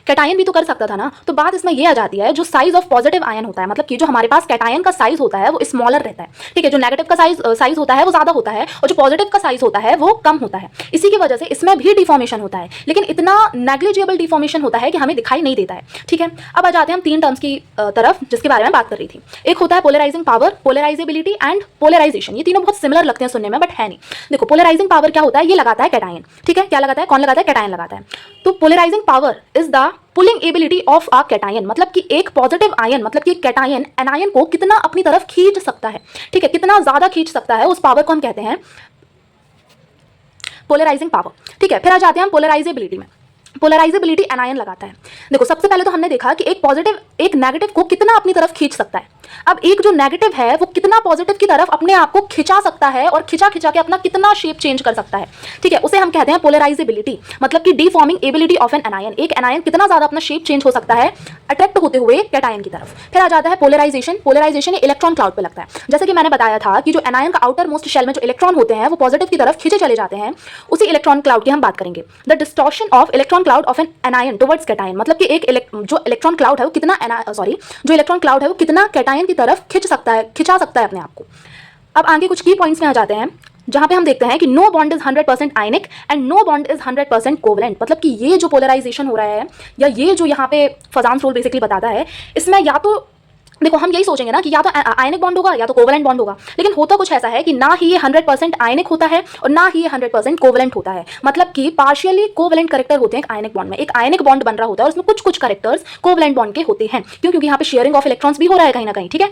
Cation भी तो कर सकता था ना। तो बात इसमें ये आ जाती है, जो साइज ऑफ पॉजिटिव आयन होता है, मतलब कि जो हमारे पास कैटायन का साइज होता है वो स्मॉलर रहता है, ठीक है। जो नेगेटिव का साइज होता है वो ज्यादा होता है और जो पॉजिटिव का साइज होता है वो कम होता है। इसी की वजह से इसमें भी डिफॉर्मेशन होता है, लेकिन इतना नेग्लिजिबल डिफॉर्मेशन होता है कि हमें दिखाई नहीं देता है, ठीक है। अब आ जाते हैं हम तीन टर्म्स की तरफ जिसके बारे में बात कर रही थी। एक होता है polarising power, polarisability and polarisation. ये तीनों बहुत सिमिलर लगते हैं सुनने में, बट है नहीं। देखो, पोलराइजिंग पावर क्या होता है, ये लगाता है कैटायन, ठीक है। क्या लगाता है, कौन लगाता है, कैटायन लगाता है। तो polarising power is the pulling ability of a cation, मतलब कि एक पॉजिटिव आयन, मतलब कि कैटायन एनायन को कितना अपनी तरफ खींच सकता है, ठीक है, कितना ज्यादा खींच सकता है, उस पावर को हम कहते हैं पोलराइजिंग पावर, ठीक है। फिर आ जाते हैं हम पोलराइजेबिलिटी में। पोलराइजेबिलिटी एनायन लगाता है। देखो, सबसे पहले तो हमने देखा कि एक पॉजिटिव एक नेगेटिव को कितना अपनी तरफ खींच सकता है। अब एक जो नेगेटिव है वो कितना पॉजिटिव की तरफ अपने आप को खिंचा सकता है और खिंचा खिंचा के अपना कितना शेप चेंज कर सकता है, ठीक है, उसे हम कहते हैं पोलराइजेबिलिटी, मतलब कि deforming ability of an anion. एक एनायन कितना ज्यादा अपना शेप चेंज हो सकता है अट्रैक्ट होते हुए कैटायन की तरफ। फिर आ जाता है पोलराइजेशन। पोलराइजेशन इलेक्ट्रॉन क्लाउड पे लगता है। जैसे कि मैंने बताया था कि जो एनायन का आउटर मोस्ट शेल में जो इलेक्ट्रॉन होते हैं वो पॉजिटिव की तरफ खिंचे चले जाते हैं, उसी इलेक्ट्रॉन क्लाउड की हम बात करेंगे। The distortion of electron cloud of an anion towards cation, मतलब कि एक जो इलेक्ट्रॉन क्लाउड है वो कितना जो इलेक्ट्रॉन क्लाउड है वो कितना कैटायन की तरफ खिंचा सकता है अपने आप को। अब आगे कुछ की पॉइंट्स में आ जाते हैं जहां पे हम देखते हैं कि no bond is 100% ionic and no bond is 100% covalent. मतलब कि ये जो पोलराइजेशन हो रहा है या ये जो यहाँ पे फजान्स रूल बेसिकली बताता है, इसमें या तो देखो हम यही सोचेंगे ना कि या तो आयनिक बॉन्ड होगा या तो कोवलेंट बॉन्ड होगा, लेकिन होता कुछ ऐसा है कि ना ही ये 100% आयनिक होता है और ना ही ये 100% कोवलेंट होता है। मतलब कि पार्शियली कोवलेंट करेक्टर होते हैं एक आयनिक बॉन्ड में। एक आयनिक बॉन्ड बन रहा होता है और उसमें कुछ कुछ करेक्टर्स कोवलेंट बॉन्ड के होते हैं, क्योंकि यहाँ पे शेयरिंग ऑफ इलेक्ट्रॉन्स भी हो रहा है कहीं ना कहीं, ठीक है।